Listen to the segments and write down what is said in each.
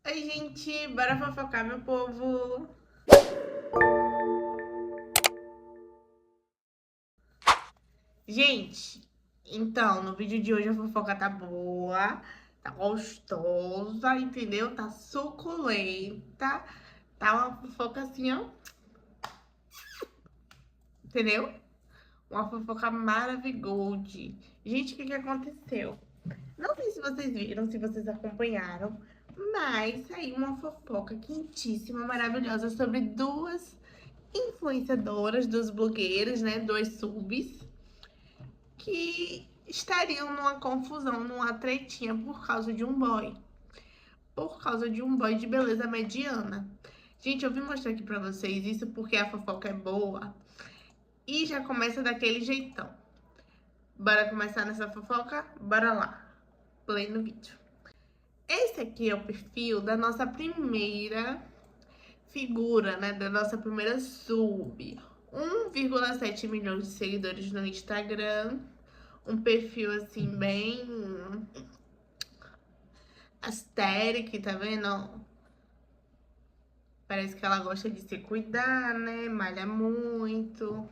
Oi, gente, bora fofocar, meu povo. Gente, então, no vídeo de hoje a fofoca tá boa, tá gostosa, entendeu? Tá suculenta, tá uma fofoca assim, ó, entendeu? Uma fofoca maravilhosa. Gente, o que aconteceu? Não sei se vocês viram, se vocês acompanharam, mas saiu uma fofoca quentíssima, maravilhosa sobre duas influenciadoras, dos blogueiros, né? Dois subs que estariam numa confusão, numa tretinha por causa de um boy. Por causa de um boy de beleza mediana. Gente, eu vim mostrar aqui pra vocês isso porque a fofoca é boa. E já começa daquele jeitão. Bora começar nessa fofoca? Bora lá. Play no vídeo. Esse aqui é o perfil da nossa primeira figura, né? Da nossa primeira sub. 1,7 milhões de seguidores no Instagram. Um perfil assim, bem aesthetic, tá vendo? Parece que ela gosta de se cuidar, né? Malha muito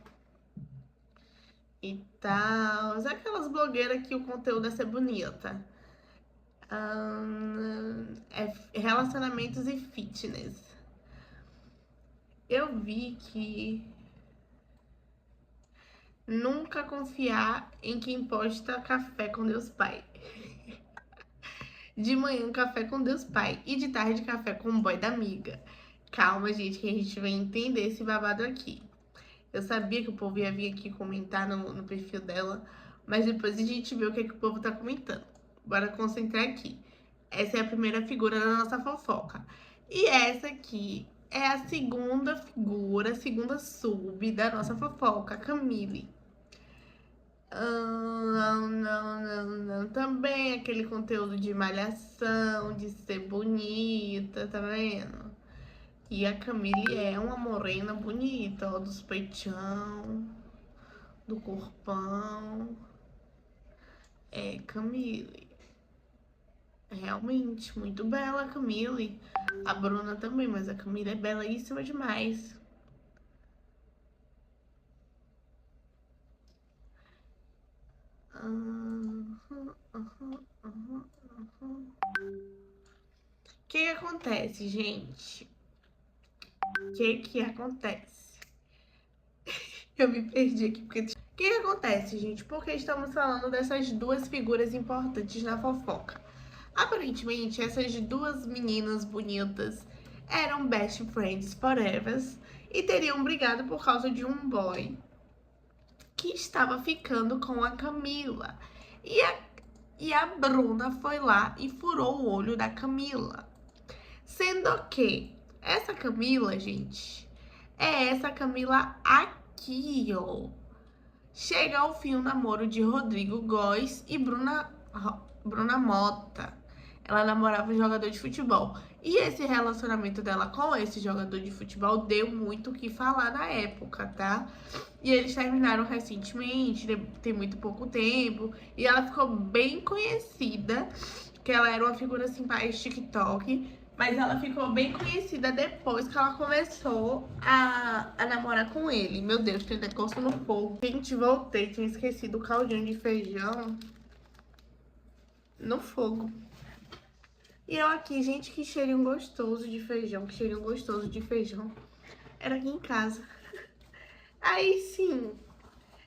e tal. Aquelas blogueiras que o conteúdo é ser bonita. Relacionamentos e fitness. Eu vi que nunca confiar em quem posta café com Deus Pai. De manhã, café com Deus Pai. E de tarde, café com o boy da amiga. Calma, gente, que a gente vai entender esse babado aqui. Eu sabia que o povo ia vir aqui comentar no perfil dela, mas depois a gente vê o que o povo tá comentando. Bora concentrar aqui. Essa é a primeira figura da nossa fofoca. E essa aqui é a segunda figura, a segunda sub da nossa fofoca, a Camille. Não. Também aquele conteúdo de malhação, de ser bonita, tá vendo? E a Camille é uma morena bonita, ó, dos peitão, do corpão. É, Camille. Realmente, muito bela a Camille. A Bruna também, mas a Camille é belíssima demais. O que acontece, gente? O que acontece? Eu me perdi aqui porque... O que acontece, gente? Porque estamos falando dessas duas figuras importantes na fofoca. Aparentemente, essas duas meninas bonitas eram best friends forever e teriam brigado por causa de um boy que estava ficando com a Camila. E a Bruna foi lá e furou o olho da Camila. Sendo que essa Camila, gente, é essa Camila aqui, ó. Chega ao fim o namoro de Rodrigo Góes e Bruna Mota. Ela namorava um jogador de futebol. E esse relacionamento dela com esse jogador de futebol deu muito o que falar na época, tá? E eles terminaram recentemente, tem muito pouco tempo. E ela ficou bem conhecida, que ela era uma figura assim mais TikTok. Mas ela ficou bem conhecida depois que ela começou a namorar com ele. Meu Deus, tem negócio no fogo. Gente, voltei, tinha esquecido o caldinho de feijão no fogo. E eu aqui, gente, que cheirinho gostoso de feijão, que cheirinho gostoso de feijão. Era aqui em casa. Aí sim,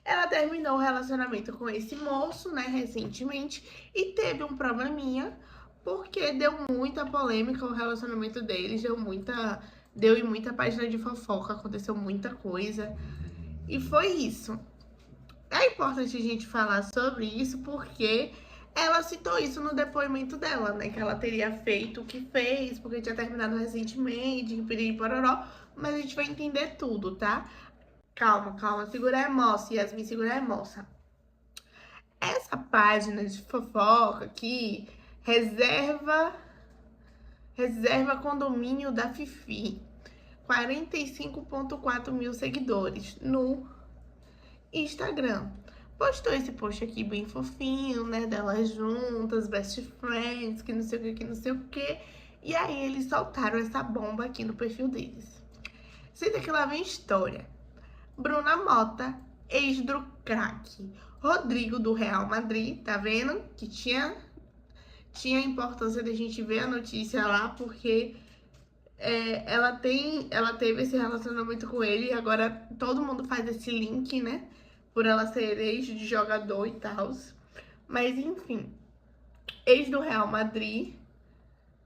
ela terminou o relacionamento com esse moço, né, recentemente, e teve um probleminha, porque deu muita polêmica o relacionamento deles, deu em muita página de fofoca, aconteceu muita coisa, e foi isso. É importante a gente falar sobre isso porque ela citou isso no depoimento dela, né? Que ela teria feito o que fez, porque tinha terminado recentemente, que piriri pororó. Mas a gente vai entender tudo, tá? Calma, segura a emoção, Yasmin, segura a emoção. Essa página de fofoca aqui reserva condomínio da Fifi. 45,4 mil seguidores no Instagram. Postou esse post aqui bem fofinho, né? Delas juntas, best friends, que não sei o que, que não sei o que. E aí eles soltaram essa bomba aqui no perfil deles. Senta que lá vem história. Bruna Motta, ex do craque Rodrigo do Real Madrid, tá vendo? Que tinha importância da gente ver a notícia lá, porque ela teve esse relacionamento com ele e agora todo mundo faz esse link, né? Por ela ser ex de jogador e tal. Mas enfim, ex do Real Madrid,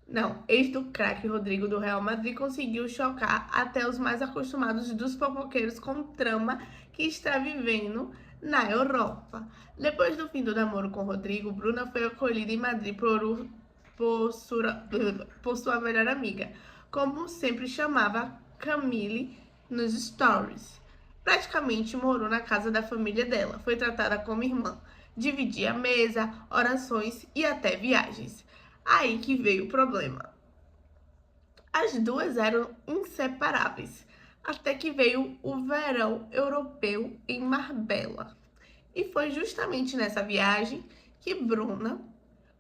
não, ex do craque Rodrigo do Real Madrid conseguiu chocar até os mais acostumados dos fofoqueiros com trama que está vivendo na Europa. Depois do fim do namoro com Rodrigo, Bruna foi acolhida em Madrid por sua melhor amiga, como sempre chamava Camille nos stories. Praticamente morou na casa da família dela, foi tratada como irmã, dividia mesa, orações e até viagens. Aí que veio o problema. As duas eram inseparáveis, até que veio o verão europeu em Marbella. E foi justamente nessa viagem que Bruna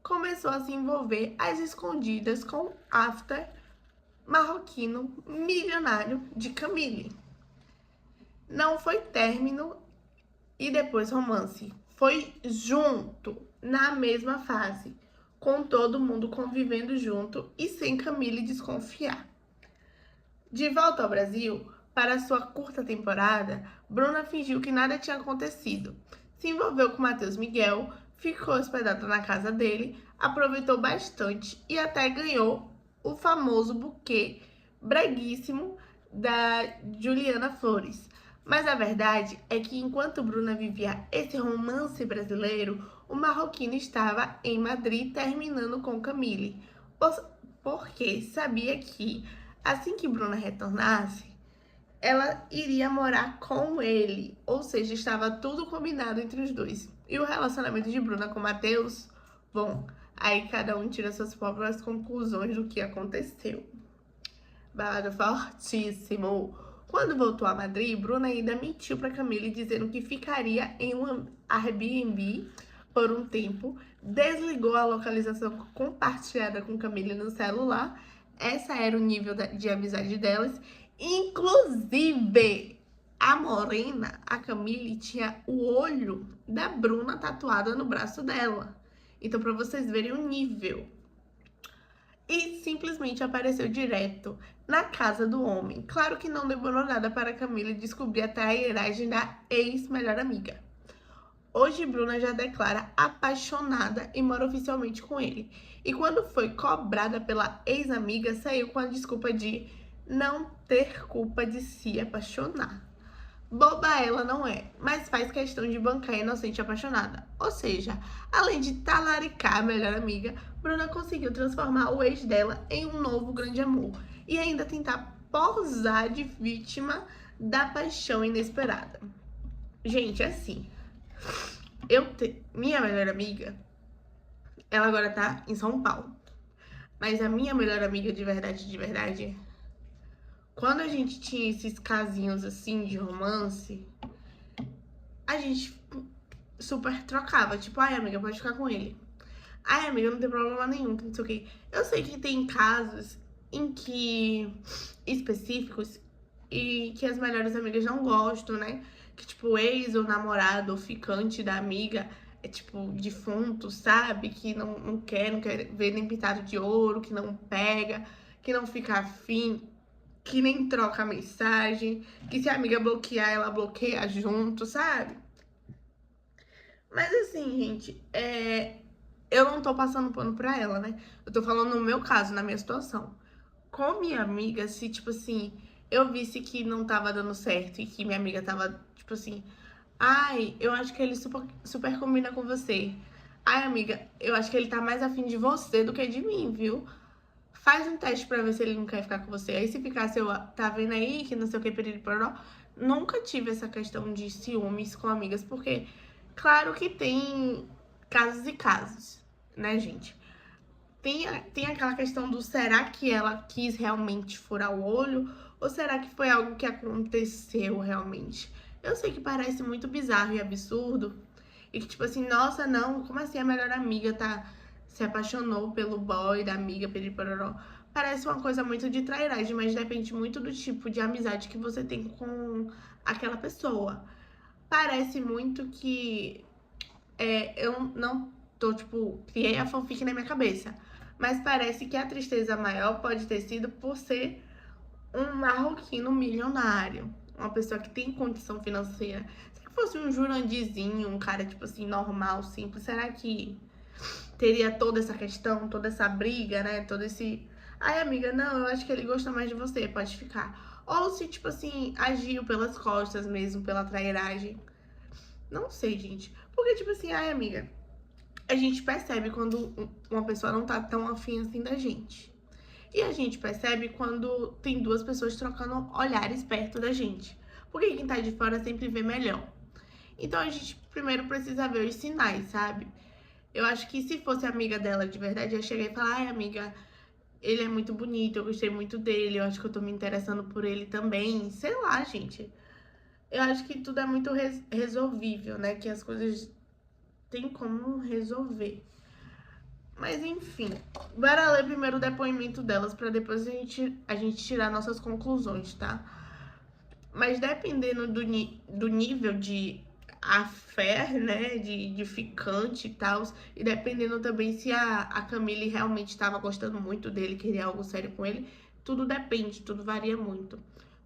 começou a se envolver às escondidas com o after marroquino milionário de Camille. Não foi término e depois romance. Foi junto, na mesma fase, com todo mundo convivendo junto e sem Camille desconfiar. De volta ao Brasil, para sua curta temporada, Bruna fingiu que nada tinha acontecido. Se envolveu com Matheus Miguel, ficou hospedada na casa dele, aproveitou bastante e até ganhou o famoso buquê breguíssimo da Juliana Flores. Mas a verdade é que enquanto Bruna vivia esse romance brasileiro, o marroquino estava em Madrid terminando com Camille, porque sabia que assim que Bruna retornasse, ela iria morar com ele, ou seja, estava tudo combinado entre os dois. E o relacionamento de Bruna com Matheus, bom, aí cada um tira suas próprias conclusões do que aconteceu. Babado fortíssimo. Quando voltou a Madrid, Bruna ainda mentiu para Camille dizendo que ficaria em um Airbnb por um tempo, desligou a localização compartilhada com Camille no celular. Essa era o nível de amizade delas. Inclusive, a morena, a Camille, tinha o olho da Bruna tatuado no braço dela. Então, para vocês verem o nível. E simplesmente apareceu direto na casa do homem. Claro que não demorou nada para Camille descobrir até a iragem da ex-melhor amiga. Hoje, Bruna já declara apaixonada e mora oficialmente com ele. E quando foi cobrada pela ex-amiga, saiu com a desculpa de não ter culpa de se apaixonar. Boba ela não é, mas faz questão de bancar a inocente apaixonada. Ou seja, além de talaricar a melhor amiga, Bruna conseguiu transformar o ex dela em um novo grande amor. E ainda tentar posar de vítima da paixão inesperada. Gente, assim, minha melhor amiga, ela agora tá em São Paulo. Mas a minha melhor amiga de verdade, quando a gente tinha esses casinhos assim de romance, a gente super trocava. Tipo, ai amiga, pode ficar com ele. Ai amiga, não tem problema nenhum, que não sei o que. Eu sei que tem casos específicos e que as melhores amigas não gostam, né? Que tipo, o ex ou namorado ou ficante da amiga é tipo defunto, sabe? Que não quer ver nem pintado de ouro, que não pega, que não fica afim, que nem troca mensagem, que se a amiga bloquear, ela bloqueia junto, sabe? Mas assim, gente, eu não tô passando pano pra ela, né? Eu tô falando no meu caso, na minha situação. Com minha amiga, se, tipo assim, eu visse que não tava dando certo e que minha amiga tava, tipo assim, ai, eu acho que ele super combina com você. Ai, amiga, eu acho que ele tá mais afim de você do que de mim, viu? Faz um teste pra ver se ele não quer ficar com você. Aí se ficar, tá vendo aí, que não sei o que, periri-poró. Nunca tive essa questão de ciúmes com amigas, porque claro que tem casos e casos, né, gente? Tem aquela questão do será que ela quis realmente furar o olho ou será que foi algo que aconteceu realmente? Eu sei que parece muito bizarro e absurdo e que tipo assim, nossa, não, como assim a melhor amiga tá se apaixonou pelo boy da amiga, peripororó. Parece uma coisa muito de trairagem, mas depende muito do tipo de amizade que você tem com aquela pessoa. Parece muito que eu não tô, tipo, criei a fanfic na minha cabeça. Mas parece que a tristeza maior pode ter sido por ser um marroquino milionário. Uma pessoa que tem condição financeira. Se fosse um Jurandizinho, um cara, tipo assim, normal, simples, será que teria toda essa questão, toda essa briga, né? Todo esse. Ai, amiga, não, eu acho que ele gosta mais de você, pode ficar. Ou se, tipo assim, agiu pelas costas mesmo, pela trairagem. Não sei, gente. Porque, tipo assim, ai, amiga, a gente percebe quando uma pessoa não tá tão afim assim da gente. E a gente percebe quando tem duas pessoas trocando olhares perto da gente. Porque quem tá de fora sempre vê melhor. Então a gente primeiro precisa ver os sinais, sabe? Eu acho que se fosse amiga dela de verdade, eu ia chegar e falar, ai, amiga, ele é muito bonito, eu gostei muito dele, eu acho que eu tô me interessando por ele também. Sei lá, gente. Eu acho que tudo é muito resolvível, né? Que as coisas têm como resolver. Mas enfim, bora ler primeiro o depoimento delas pra depois a gente tirar nossas conclusões, tá? Mas dependendo do nível de affair, né, de ficante e tal, e dependendo também se a Camille realmente estava gostando muito dele, queria algo sério com ele, tudo depende, tudo varia muito.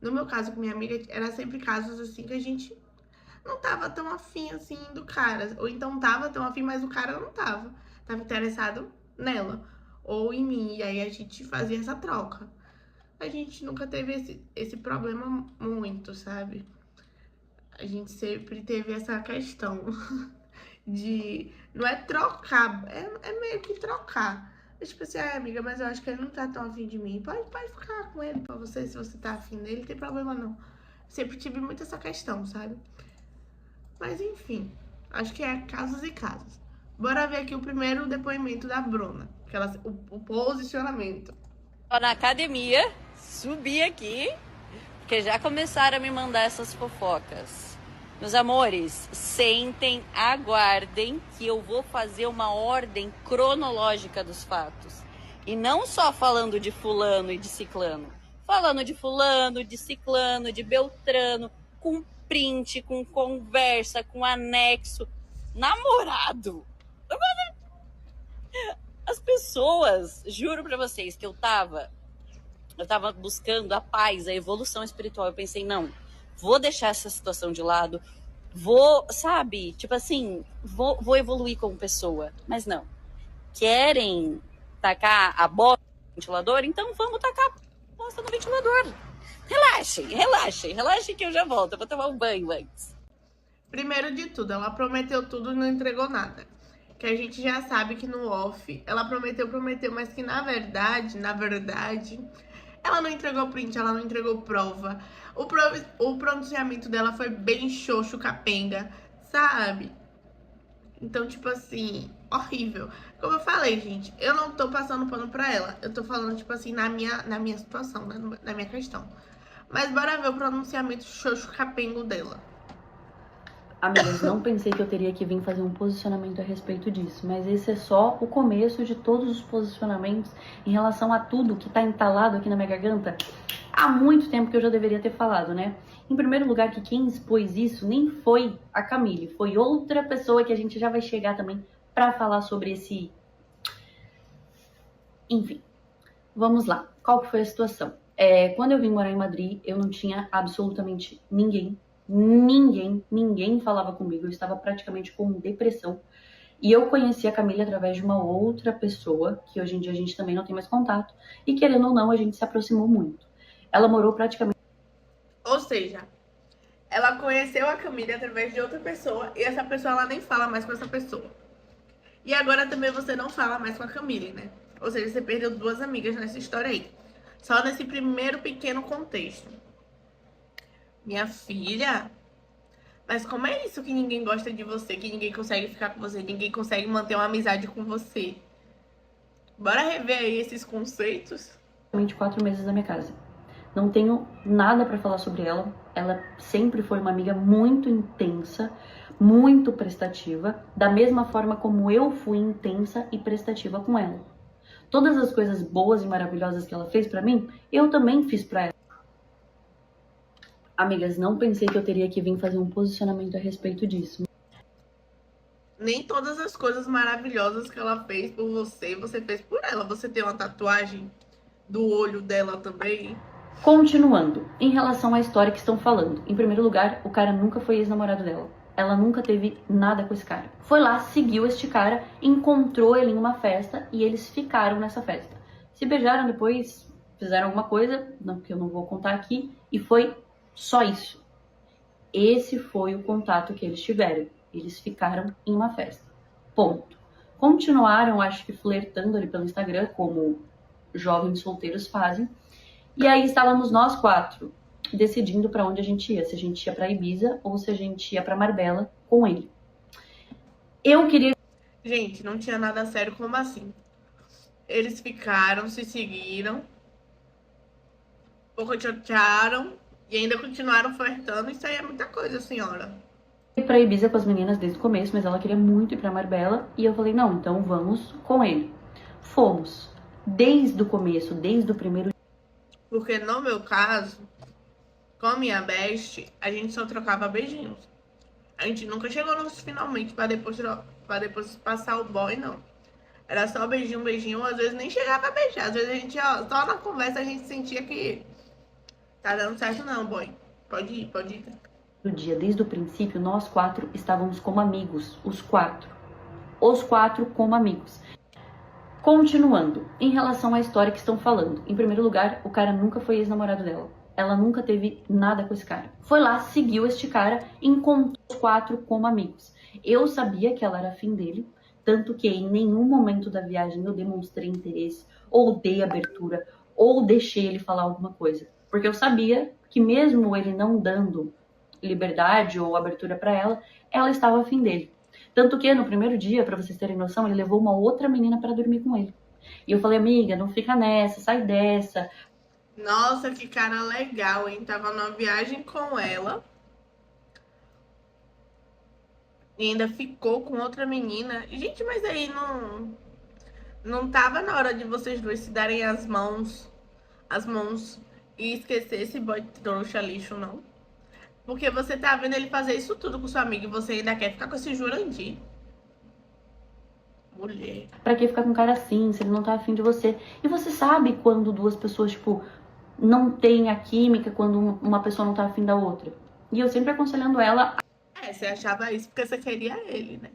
No meu caso com minha amiga, era sempre casos assim que a gente não tava tão afim assim do cara, ou então tava tão afim, mas o cara não tava. Tava interessado nela ou em mim, e aí a gente fazia essa troca. A gente nunca teve esse problema muito, sabe? A gente sempre teve essa questão de. Não é trocar, é meio que trocar. É tipo assim, ah, amiga, mas eu acho que ele não tá tão afim de mim. Pode ficar com ele pra você, se você tá afim dele, não tem problema não. Sempre tive muito essa questão, sabe? Mas enfim, acho que é casos e casos. Bora ver aqui o primeiro depoimento da Bruna. O posicionamento. Tô na academia, subi aqui, porque já começaram a me mandar essas fofocas. Meus amores, sentem, aguardem que eu vou fazer uma ordem cronológica dos fatos. E não só falando de fulano e de ciclano. Falando de fulano, de ciclano, de beltrano, com print, com conversa, com anexo. Namorado. As pessoas, juro pra vocês que eu tava buscando a paz, a evolução espiritual. Eu pensei, não, vou deixar essa situação de lado, vou, sabe, tipo assim, vou evoluir como pessoa. Mas não. Querem tacar a bosta no ventilador? Então vamos tacar a bosta no ventilador. Relaxem que eu já volto. Eu vou tomar um banho antes. Primeiro de tudo, ela prometeu tudo e não entregou nada. Que a gente já sabe que no off ela prometeu, mas que na verdade, ela não entregou print, ela não entregou prova. O pronunciamento dela foi bem xoxo, capenga, sabe? Então, tipo assim, horrível. Como eu falei, gente, eu não tô passando pano pra ela. Eu tô falando, tipo assim, na minha situação, né? Na minha questão. Mas bora ver o pronunciamento xoxo capengo dela. Amigas, não pensei que eu teria que vir fazer um posicionamento a respeito disso, mas esse é só o começo de todos os posicionamentos em relação a tudo que tá entalado aqui na minha garganta há muito tempo que eu já deveria ter falado, né? Em primeiro lugar, que quem expôs isso nem foi a Camille, foi outra pessoa que a gente já vai chegar também pra falar sobre esse... Enfim, vamos lá. Qual que foi a situação? Quando eu vim morar em Madrid, eu não tinha absolutamente ninguém falava comigo, eu estava praticamente com depressão. E eu conheci a Camila através de uma outra pessoa, que hoje em dia a gente também não tem mais contato, e querendo ou não, a gente se aproximou muito. Ela morou praticamente... Ou seja, ela conheceu a Camila através de outra pessoa e essa pessoa ela nem fala mais com essa pessoa. E agora também você não fala mais com a Camille, né? Ou seja, você perdeu duas amigas nessa história aí. Só nesse primeiro pequeno contexto. Minha filha, mas como é isso que ninguém gosta de você, que ninguém consegue ficar com você, ninguém consegue manter uma amizade com você? Bora rever aí esses conceitos? 4 meses na minha casa. Não tenho nada pra falar sobre ela. Ela sempre foi uma amiga muito intensa, muito prestativa, da mesma forma como eu fui intensa e prestativa com ela. Todas as coisas boas e maravilhosas que ela fez pra mim, eu também fiz pra ela. Amigas, não pensei que eu teria que vir fazer um posicionamento a respeito disso. Nem todas as coisas maravilhosas que ela fez por você, você fez por ela. Você tem uma tatuagem do olho dela também. Continuando, em relação à história que estão falando. Em primeiro lugar, o cara nunca foi ex-namorado dela. Ela nunca teve nada com esse cara. Foi lá, seguiu este cara, encontrou ele em uma festa e eles ficaram nessa festa. Se beijaram depois, fizeram alguma coisa, não, que eu não vou contar aqui, e foi só isso. Esse foi o contato que eles tiveram. Eles ficaram em uma festa. Ponto. Continuaram, acho que flertando ali pelo Instagram, como jovens solteiros fazem. E aí estávamos nós 4 decidindo para onde a gente ia, se a gente ia para Ibiza ou se a gente ia para Marbella com ele. Eu queria... Gente, não tinha nada sério, como assim? Eles ficaram, se seguiram, bocotearam e ainda continuaram flertando. Isso aí é muita coisa, senhora. Ir para Ibiza com as meninas desde o começo, mas ela queria muito ir para Marbella e eu falei, não, então vamos com ele. Fomos. Desde o começo, desde o primeiro... Porque no meu caso, com a minha best, a gente só trocava beijinhos. A gente nunca chegou nos finalmente pra depois passar o boy, não. Era só beijinho, beijinho, às vezes nem chegava a beijar. Às vezes a gente, ó, só na conversa a gente sentia que tá dando certo não, boy. Pode ir, pode ir. No dia, desde o princípio, nós 4 estávamos como amigos, os 4. Os 4 como amigos. Continuando, em relação à história que estão falando. Em primeiro lugar, o cara nunca foi ex-namorado dela. Ela nunca teve nada com esse cara. Foi lá, seguiu este cara, encontrou os 4 como amigos. Eu sabia que ela era afim dele, tanto que em nenhum momento da viagem eu demonstrei interesse, ou dei abertura, ou deixei ele falar alguma coisa. Porque eu sabia que mesmo ele não dando liberdade ou abertura para ela, ela estava afim dele. Tanto que no primeiro dia, pra vocês terem noção, ele levou uma outra menina pra dormir com ele. E eu falei, amiga, não fica nessa, sai dessa. Nossa, que cara legal, hein? Tava numa viagem com ela. E ainda ficou com outra menina. Gente, mas aí não tava na hora de vocês dois se darem as mãos e esquecer esse boy trouxa lixo, não? Porque você tá vendo ele fazer isso tudo com sua amiga e você ainda quer ficar com esse Jurandir. Mulher. Pra que ficar com um cara assim, se ele não tá afim de você? E você sabe quando duas pessoas, tipo, não tem a química, quando uma pessoa não tá afim da outra. E eu sempre aconselhando ela... Você achava isso porque você queria ele, né?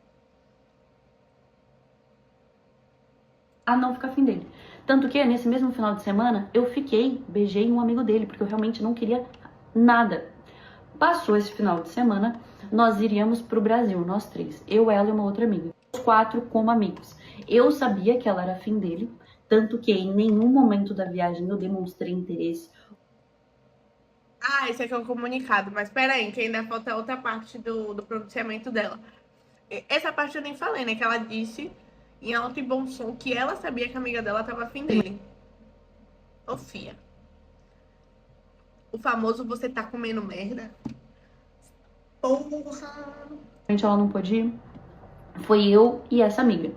a não ficar afim dele. Tanto que nesse mesmo final de semana, eu beijei um amigo dele, porque eu realmente não queria nada. Passou esse final de semana, nós iríamos pro Brasil, nós 3. Eu, ela e uma outra amiga. Os 4 como amigos. Eu sabia que ela era afim dele, tanto que em nenhum momento da viagem eu demonstrei interesse. Ah, esse aqui é o comunicado, mas peraí, que ainda falta outra parte do pronunciamento dela. Essa parte eu nem falei, né? Que ela disse em alto e bom som que ela sabia que a amiga dela tava afim dele. Ô, fia. O famoso você tá comendo merda. Porra. Ela não pôde ir. Foi eu e essa amiga.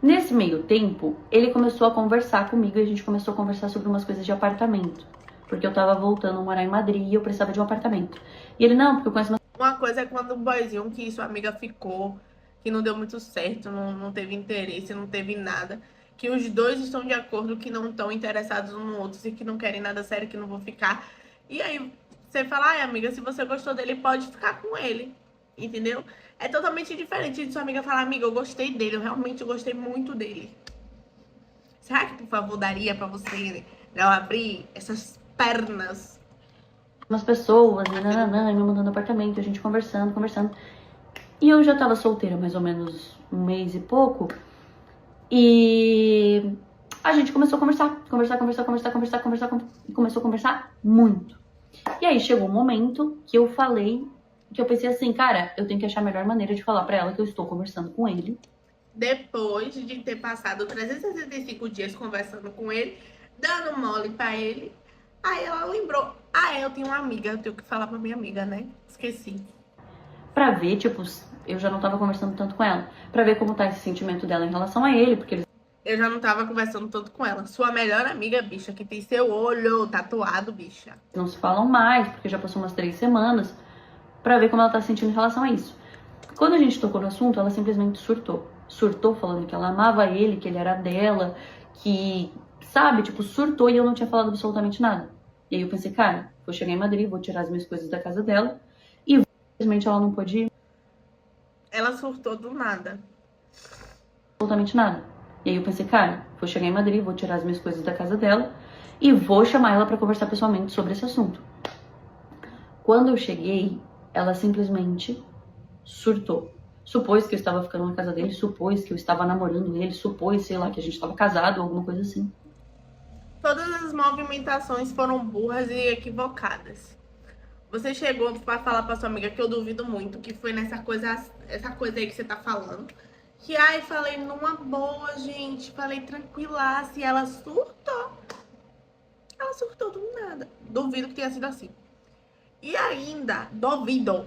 Nesse meio tempo, ele começou a conversar comigo e a gente começou a conversar sobre umas coisas de apartamento. Porque eu tava voltando a morar em Madrid e eu precisava de um apartamento. E ele, não, porque eu conheço uma coisa é quando o boyzinho que sua amiga ficou, que não deu muito certo, não teve interesse, não teve nada. Que os dois estão de acordo que não estão interessados um no outro e que não querem nada sério, que não vão ficar. E aí você fala, ai amiga, se você gostou dele, pode ficar com ele. Entendeu? É totalmente diferente de sua amiga falar, amiga, eu gostei dele, eu realmente gostei muito dele. Será que, por favor, daria pra você não abrir essas pernas? Umas pessoas, me mandando apartamento, a gente conversando. E eu já tava solteira mais ou menos um mês e pouco. E a gente começou a conversar. Começou a conversar muito. E aí chegou um momento que eu falei, que eu pensei assim, cara, eu tenho que achar a melhor maneira de falar pra ela que eu estou conversando com ele. Depois de ter passado 365 dias conversando com ele, dando mole pra ele, aí ela lembrou, eu tenho uma amiga, eu tenho que falar pra minha amiga, né? Esqueci. Pra ver, tipo, eu já não tava conversando tanto com ela, pra ver como tá esse sentimento dela em relação a ele, porque eles Eu já não tava conversando tanto com ela. Sua melhor amiga, bicha, que tem seu olho tatuado, bicha. não se falam mais, porque já passou umas 3 semanas, pra ver como ela tá se sentindo em relação a isso. Quando a gente tocou no assunto, ela simplesmente surtou. Surtou falando que ela amava ele, que ele era dela, que, sabe, tipo, surtou e eu não tinha falado absolutamente nada. E aí eu pensei, cara, vou chegar em Madrid, vou tirar as minhas coisas da casa dela e simplesmente ela não pôde ir, Ela surtou do nada. absolutamente nada. E aí eu pensei, cara, vou chegar em Madrid, vou tirar as minhas coisas da casa dela e vou chamar ela pra conversar pessoalmente sobre esse assunto. Quando eu cheguei, ela simplesmente surtou. Supôs que eu estava ficando na casa dele, supôs que eu estava namorando ele, supôs, sei lá, que a gente estava casado ou alguma coisa assim. Todas as movimentações foram burras e equivocadas. Você chegou pra falar pra sua amiga que eu duvido muito, que foi essa coisa aí que você tá falando. Que, ai, falei numa boa, gente, falei tranquilaça, e ela surtou. Ela surtou do nada. Duvido que tenha sido assim. E ainda, duvido.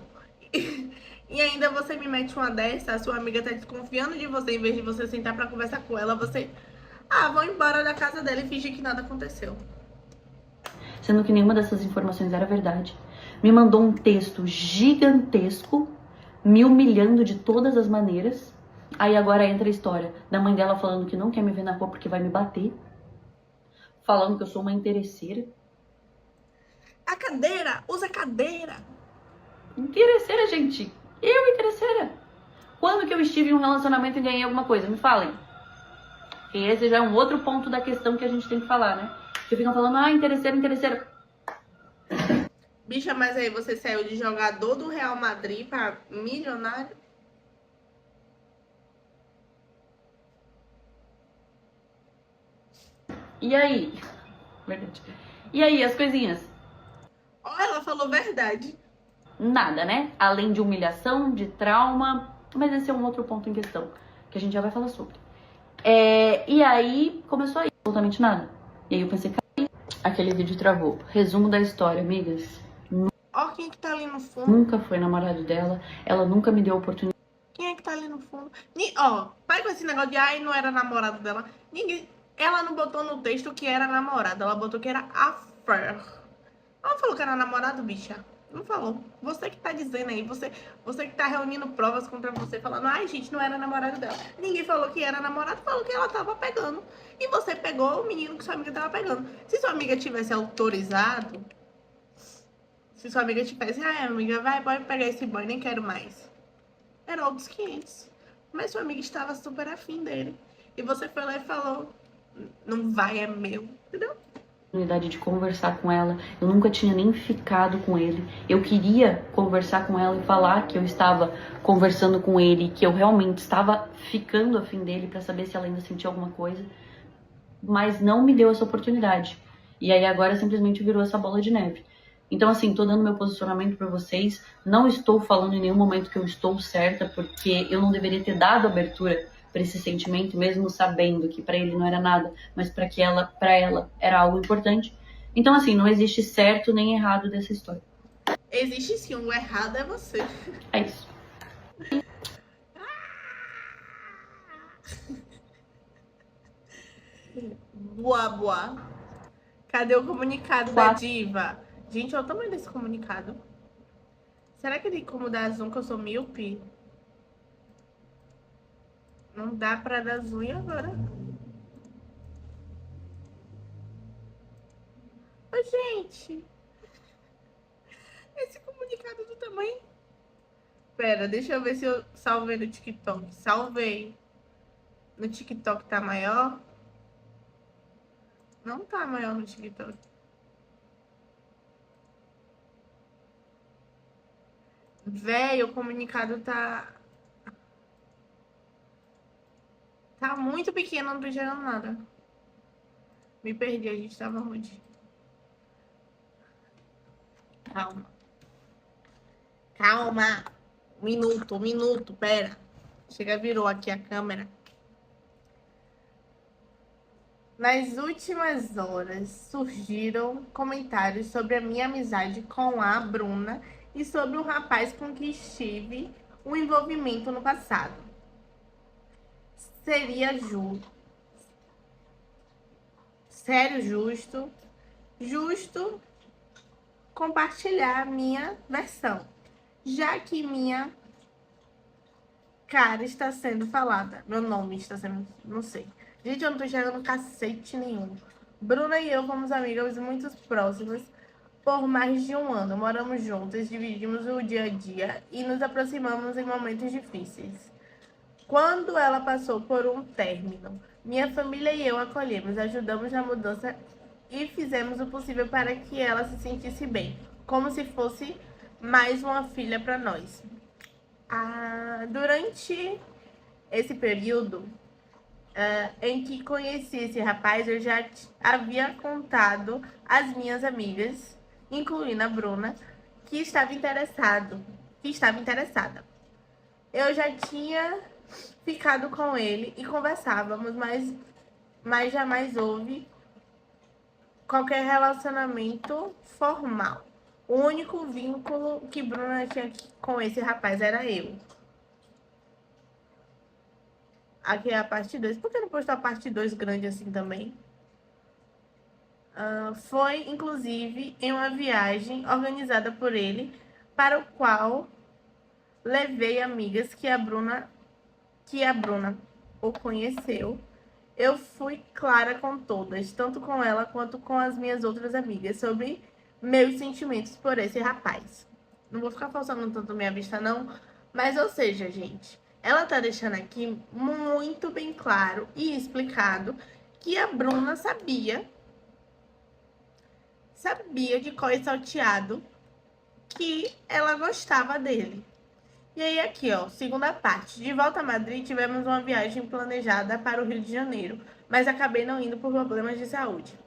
E ainda você me mete uma dessa, a sua amiga tá desconfiando de você, em vez de você sentar pra conversar com ela, você... Ah, vou embora da casa dela e fingir que nada aconteceu. Sendo que nenhuma dessas informações era verdade. Me mandou um texto gigantesco, me humilhando de todas as maneiras. Aí agora entra a história da mãe dela falando que não quer me ver na rua porque vai me bater. Falando que eu sou uma interesseira. A cadeira, usa cadeira. Interesseira, gente. Eu, interesseira. Quando que eu estive em um relacionamento e ganhei alguma coisa? Me falem. E esse já é um outro ponto da questão que a gente tem que falar, né? Que ficam falando, ah, interesseira, interesseira. Bicha, mas aí você saiu de jogador do Real Madrid pra milionário? E aí? Verdade. E aí, as coisinhas? Ó, ela falou verdade. Nada, né? Além de humilhação, de trauma. Mas esse é um outro ponto em questão, que a gente já vai falar sobre. E aí, começou aí, absolutamente nada. E aí eu pensei, cara, aquele vídeo travou. Resumo da história, amigas. Ó, quem é que tá ali no fundo? Nunca foi namorado dela, ela nunca me deu oportunidade. Quem é que tá ali no fundo? Ó, para com esse negócio de, ai, não era namorado dela. Ninguém... Ela não botou no texto que era namorado, ela botou que era affair. Ela não falou que era namorado, bicha. Não falou. Você que tá dizendo aí, você que tá reunindo provas contra você, falando, ai, gente, não era namorado dela. Ninguém falou que era namorado, falou que ela tava pegando. E você pegou o menino que sua amiga tava pegando. Se sua amiga tivesse autorizado, se sua amiga tivesse, ai, amiga, vai, pode pegar esse boy, nem quero mais. Era outros 500. Mas sua amiga estava super afim dele. E você foi lá e falou, não vai, é meu. Entendeu? Oportunidade de conversar com ela, eu nunca tinha nem ficado com ele. Eu queria conversar com ela e falar que eu estava conversando com ele, que eu realmente estava ficando afim dele pra saber se ela ainda sentia alguma coisa, mas não me deu essa oportunidade. E aí agora simplesmente virou essa bola de neve. Então assim, tô dando meu posicionamento pra vocês, não estou falando em nenhum momento que eu estou certa, porque eu não deveria ter dado abertura para esse sentimento, mesmo sabendo que para ele não era nada, mas para ela era algo importante. Então assim, não existe certo nem errado dessa história. Existe sim, o errado é você. É isso. Boa, boa. Cadê o comunicado da diva? Gente, olha o tamanho desse comunicado. Será que tem como dar zoom que eu sou míope? Não dá pra dar zoom e agora? Ô, gente. Esse comunicado do tamanho... Pera, deixa eu ver se eu salvei no TikTok. Salvei. No TikTok tá maior? Não tá maior no TikTok. Véi, o comunicado tá... Tá muito pequeno, não tô enxergando nada. Me perdi, a gente tava onde? Calma. Calma. Um minuto, pera. Chega, virou aqui a câmera. Nas últimas horas, surgiram comentários sobre a minha amizade com a Bruna e sobre o rapaz com que estive um envolvimento no passado. Seria justo compartilhar minha versão, já que minha cara está sendo falada. Meu nome está sendo... não sei. Gente, eu não tô enxergando cacete nenhum. Bruna e eu fomos amigas muito próximas por mais de um ano. Moramos juntas, dividimos o dia a dia e nos aproximamos em momentos difíceis. Quando ela passou por um término, minha família e eu acolhemos, ajudamos na mudança e fizemos o possível para que ela se sentisse bem, como se fosse mais uma filha para nós. Durante esse período em que conheci esse rapaz, eu já havia contado às minhas amigas, incluindo a Bruna, que estava interessada. Eu já tinha ficado com ele e conversávamos, mas jamais houve qualquer relacionamento formal. O único vínculo que Bruna tinha com esse rapaz era eu. Aqui é a parte 2. Por que não postou a parte 2 grande assim também? Foi, inclusive, em uma viagem organizada por ele, para o qual levei amigas que a Bruna o conheceu. Eu fui clara com todas, tanto com ela quanto com as minhas outras amigas, sobre meus sentimentos por esse rapaz. Não vou ficar forçando tanto minha vista, não. Mas, ou seja, gente, ela tá deixando aqui muito bem claro e explicado que a Bruna sabia de cor e salteado que ela gostava dele. E aí aqui, ó, segunda parte. De volta a Madrid, tivemos uma viagem planejada para o Rio de Janeiro, mas acabei não indo por problemas de saúde.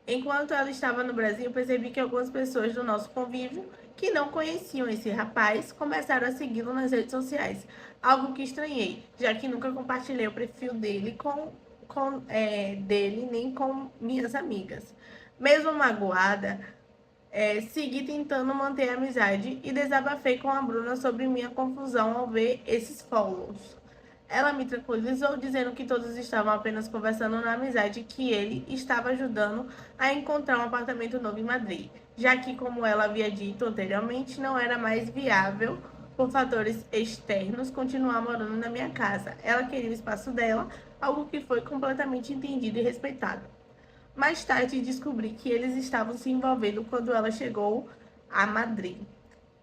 Enquanto ela estava no Brasil, percebi que algumas pessoas do nosso convívio, que não conheciam esse rapaz, começaram a segui-lo nas redes sociais. Algo que estranhei, já que nunca compartilhei o perfil dele dele nem com minhas amigas. Mesmo magoada, segui tentando manter a amizade e desabafei com a Bruna sobre minha confusão ao ver esses follows. Ela me tranquilizou, dizendo que todos estavam apenas conversando na amizade e que ele estava ajudando a encontrar um apartamento novo em Madrid, já que, como ela havia dito anteriormente, não era mais viável, por fatores externos, continuar morando na minha casa. Ela queria o espaço dela, algo que foi completamente entendido e respeitado. Mais tarde, descobri que eles estavam se envolvendo quando ela chegou a Madrid.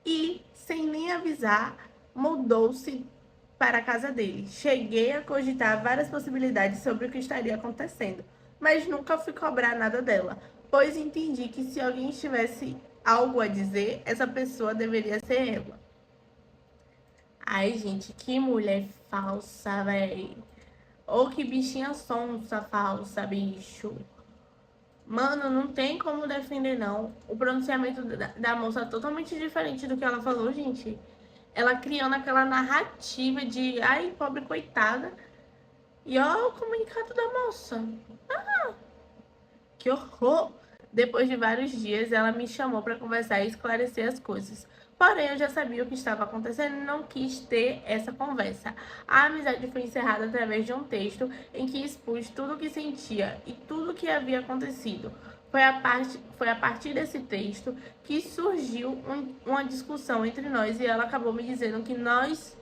E, sem nem avisar, mudou-se para a casa dele. Cheguei a cogitar várias possibilidades sobre o que estaria acontecendo, mas nunca fui cobrar nada dela, pois entendi que se alguém tivesse algo a dizer, essa pessoa deveria ser ela. Ai, gente, que mulher falsa, véi. Ou que bichinha sonsa falsa, bicho. Mano, não tem como defender, não. O pronunciamento da moça é totalmente diferente do que ela falou, gente. Ela criando aquela narrativa de, ai, pobre coitada. E ó, o comunicado da moça. Que horror! Depois de vários dias, ela me chamou para conversar e esclarecer as coisas. Porém, eu já sabia o que estava acontecendo e não quis ter essa conversa. A amizade foi encerrada através de um texto em que expus tudo o que sentia e tudo o que havia acontecido. Foi a partir desse texto que surgiu uma discussão entre nós e ela acabou me dizendo que nós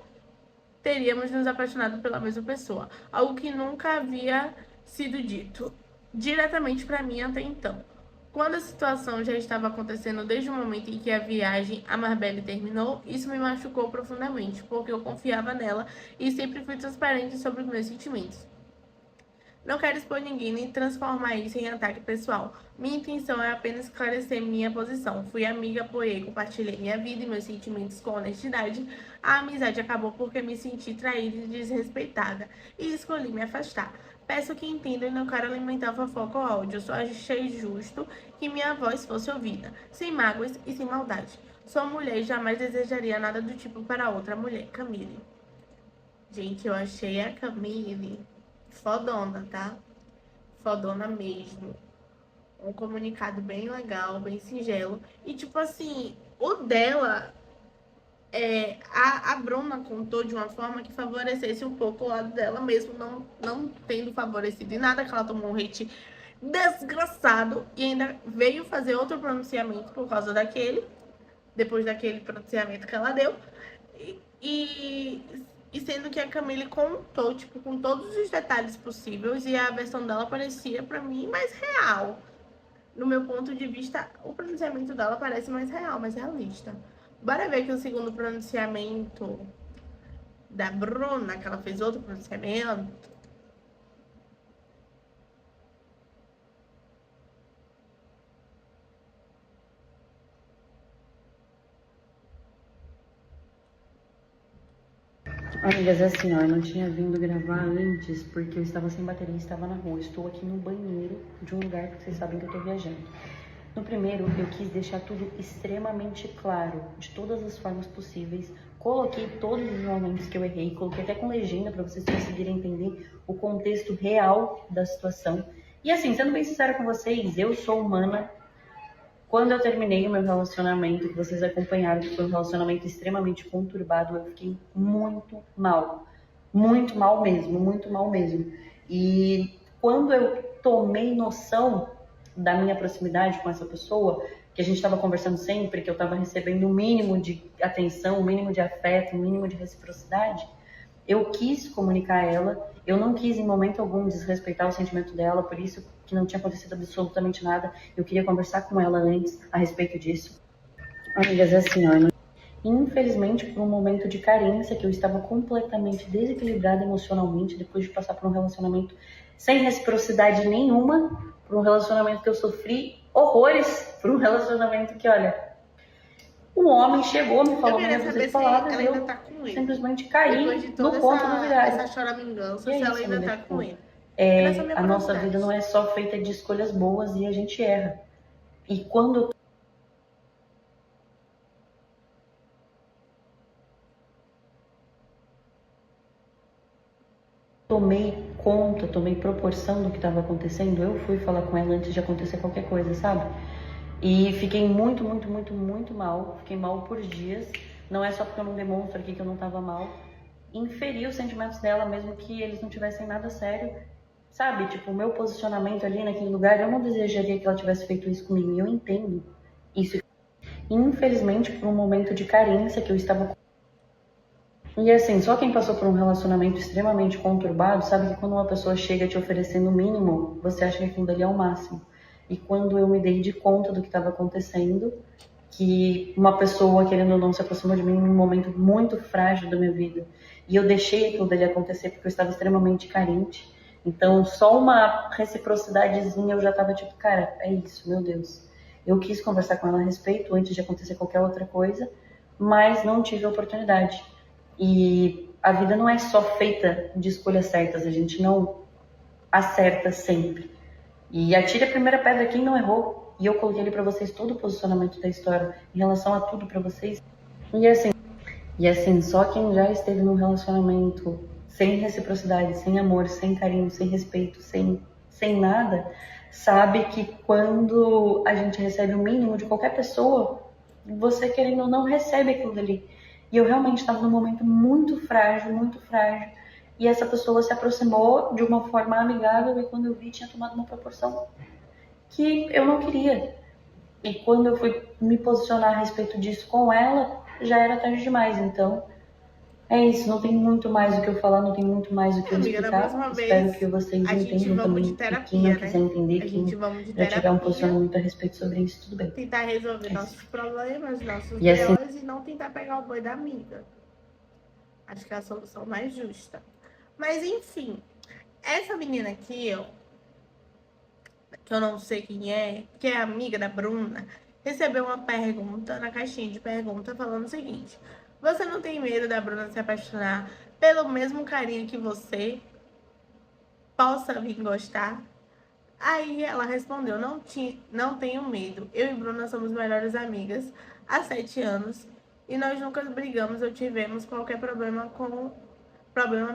teríamos nos apaixonado pela mesma pessoa, algo que nunca havia sido dito diretamente para mim até então. Quando a situação já estava acontecendo desde o momento em que a viagem a Marbella terminou, isso me machucou profundamente, porque eu confiava nela e sempre fui transparente sobre os meus sentimentos. Não quero expor ninguém nem transformar isso em ataque pessoal. Minha intenção é apenas esclarecer minha posição. Fui amiga, apoiei, compartilhei minha vida e meus sentimentos com honestidade. A amizade acabou porque me senti traída e desrespeitada e escolhi me afastar. Peço que entendam e não quero alimentar fofoca ou ódio. Só achei justo que minha voz fosse ouvida, sem mágoas e sem maldade. Sou mulher e jamais desejaria nada do tipo para outra mulher. Camille. Gente, eu achei a Camille fodona, tá? Fodona mesmo. Um comunicado bem legal, bem singelo. E tipo assim, o dela a Bruna contou de uma forma que favorecesse um pouco o lado dela, mesmo não tendo favorecido em nada, que ela tomou um hate desgraçado e ainda veio fazer outro pronunciamento por causa depois daquele pronunciamento que ela deu. E sendo que a Camille contou, tipo, com todos os detalhes possíveis, e a versão dela parecia, pra mim, mais real. No meu ponto de vista, o pronunciamento dela parece mais real, mais realista. Bora ver que o segundo pronunciamento da Bruna, que ela fez outro pronunciamento. Amigas, assim, ó, eu não tinha vindo gravar antes porque eu estava sem bateria e estava na rua. Estou aqui no banheiro de um lugar que vocês sabem que eu tô viajando. No primeiro, eu quis deixar tudo extremamente claro, de todas as formas possíveis. Coloquei todos os momentos que eu errei, coloquei até com legenda para vocês conseguirem entender o contexto real da situação. E assim, sendo bem sincera com vocês, eu sou humana. Quando eu terminei o meu relacionamento, que vocês acompanharam, que foi um relacionamento extremamente conturbado, eu fiquei muito mal. Muito mal mesmo, muito mal mesmo. E quando eu tomei noção da minha proximidade com essa pessoa, que a gente estava conversando sempre, que eu estava recebendo o mínimo de atenção, o mínimo de afeto, o mínimo de reciprocidade, eu quis comunicar a ela, eu não quis em momento algum desrespeitar o sentimento dela, por isso que não tinha acontecido absolutamente nada. Eu queria conversar com ela antes a respeito disso. Amigas, assim, ó, infelizmente, por um momento de carência, que eu estava completamente desequilibrada emocionalmente, depois de passar por um relacionamento sem reciprocidade nenhuma, por um relacionamento que eu sofri horrores, por um relacionamento que, olha, o homem chegou, me falou minhas últimas palavras e eu simplesmente caí no ponto do virário. Essa choramingança, E é se ela isso, ainda amiga, tá com ele. a nossa vida não é só feita de escolhas boas e a gente erra. E quando eu tomei proporção do que estava acontecendo, eu fui falar com ela antes de acontecer qualquer coisa, sabe? E fiquei muito, muito, muito, muito mal. Fiquei mal por dias. Não é só porque eu não demonstro aqui que eu não tava mal. Inferi os sentimentos dela, mesmo que eles não tivessem nada sério. Sabe? Tipo, o meu posicionamento ali naquele lugar, eu não desejaria que ela tivesse feito isso comigo. E eu entendo isso. Infelizmente, por um momento de carência que eu estava. E assim, só quem passou por um relacionamento extremamente conturbado sabe que quando uma pessoa chega te oferecendo o mínimo, você acha que aquilo dali é o máximo. E quando eu me dei de conta do que estava acontecendo, que uma pessoa, querendo ou não, se aproximou de mim em um momento muito frágil da minha vida, e eu deixei aquilo dali acontecer porque eu estava extremamente carente. Então, só uma reciprocidadezinha eu já estava tipo, cara, é isso, meu Deus. Eu quis conversar com ela a respeito antes de acontecer qualquer outra coisa, mas não tive a oportunidade. E a vida não é só feita de escolhas certas, a gente não acerta sempre. E atire a primeira pedra quem não errou. E eu coloquei ali para vocês todo o posicionamento da história em relação a tudo para vocês. E assim, só quem já esteve num relacionamento sem reciprocidade, sem amor, sem carinho, sem respeito, sem nada, sabe que quando a gente recebe o mínimo de qualquer pessoa, você querendo ou não recebe aquilo dali. E eu realmente estava num momento muito frágil, muito frágil. E essa pessoa se aproximou de uma forma amigável e quando eu vi tinha tomado uma proporção que eu não queria. E quando eu fui me posicionar a respeito disso com ela, já era tarde demais. Então, é isso. Não tem muito mais o que eu falar, não tem muito mais o que eu explicar. Espero que vocês entendam também. E quem não quiser entender, quem já tiver um posicionamento a respeito sobre isso, tudo bem. Tentar resolver nossos problemas, nossos B.O.s e não tentar pegar o boi da amiga. Acho que é a solução mais justa. Mas, enfim, essa menina aqui, ó, que eu não sei quem é, que é amiga da Bruna, recebeu uma pergunta na caixinha de pergunta falando o seguinte: você não tem medo da Bruna se apaixonar pelo mesmo carinha que você possa vir gostar? Aí ela respondeu: não tenho medo. Eu e Bruna somos melhores amigas há 7 anos e nós nunca brigamos ou tivemos qualquer problema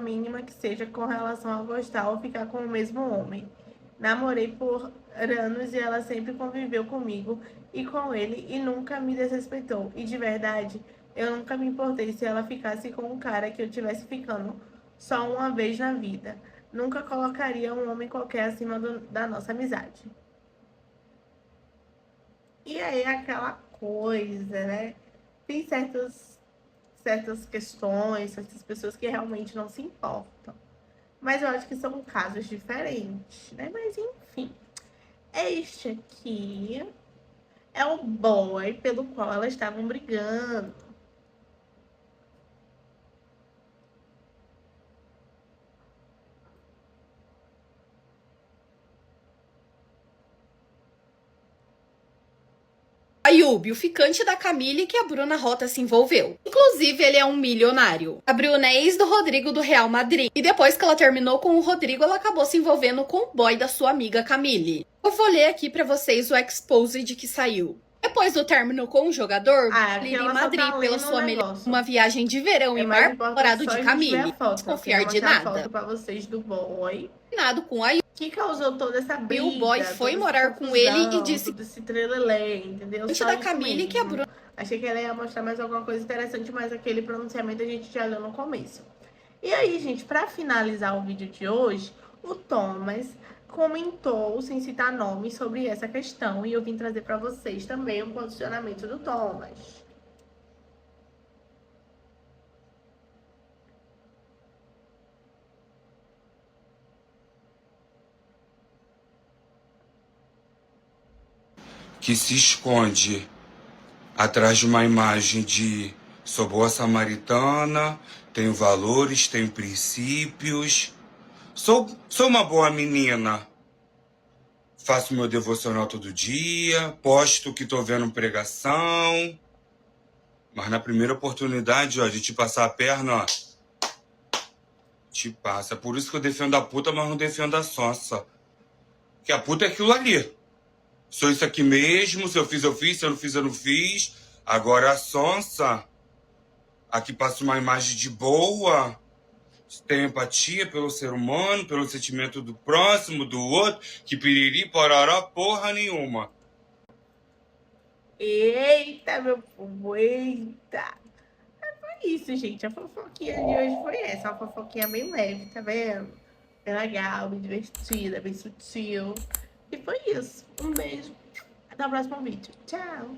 mínima que seja com relação a gostar ou ficar com o mesmo homem. Namorei por anos e ela sempre conviveu comigo e com ele e nunca me desrespeitou. E de verdade, Eu nunca me importei se ela ficasse com um cara que eu tivesse ficando só uma vez na vida. Nunca colocaria um homem qualquer acima da nossa amizade. E aí aquela coisa, né? Tem certas questões, certas pessoas que realmente não se importam. Mas eu acho que são casos diferentes, né? Mas enfim, este aqui é o boy pelo qual elas estavam brigando. Ayub, o ficante da Camille que a Bruna Rota se envolveu. Inclusive, ele é um milionário. A Bruna é ex do Rodrigo do Real Madrid. E depois que ela terminou com o Rodrigo, ela acabou se envolvendo com o boy da sua amiga Camille. Eu vou ler aqui pra vocês o exposed que saiu. Depois do término com o jogador, Aqui ele em ela só Madrid tá pela lendo sua um melhor negócio. uma viagem de verão É em mais mar importante morado só de a gente ver Camille. a foto. Desconfiar Eu de quero mostrar a nada. foto pra vocês do boy. Nada com Ayub. Que causou toda essa briga. E o boy foi toda essa morar com confusão, ele e disse todo esse trelelê, entendeu? antes Só da isso Camille que a mesmo. Bruna Achei que ela ia mostrar mais alguma coisa interessante, mas aquele pronunciamento a gente já leu no começo. E aí, gente, pra finalizar o vídeo de hoje, o Thomas comentou, sem citar nomes, sobre essa questão. E eu vim trazer pra vocês também o posicionamento do Thomas. Que se esconde atrás de uma imagem de sou boa samaritana, tenho valores, tenho princípios, sou uma boa menina. Faço meu devocional todo dia, posto que tô vendo pregação, mas na primeira oportunidade, ó, de te passar a perna, ó, te passa. Por isso que eu defendo a puta, mas não defendo a sonsa. Que a puta é aquilo ali. Sou isso aqui mesmo, se eu fiz, eu fiz, se eu não fiz, eu não fiz. Agora a sonsa, aqui passa uma imagem de boa, tem empatia pelo ser humano, pelo sentimento do próximo, do outro, que piriri, pororó, porra nenhuma. Eita, meu povo, eita! Foi isso, gente. A fofoquinha de hoje foi essa. Uma fofoquinha bem leve, tá vendo? Bem legal, bem divertida, bem sutil. E foi isso. Um beijo. Até o próximo vídeo. Tchau!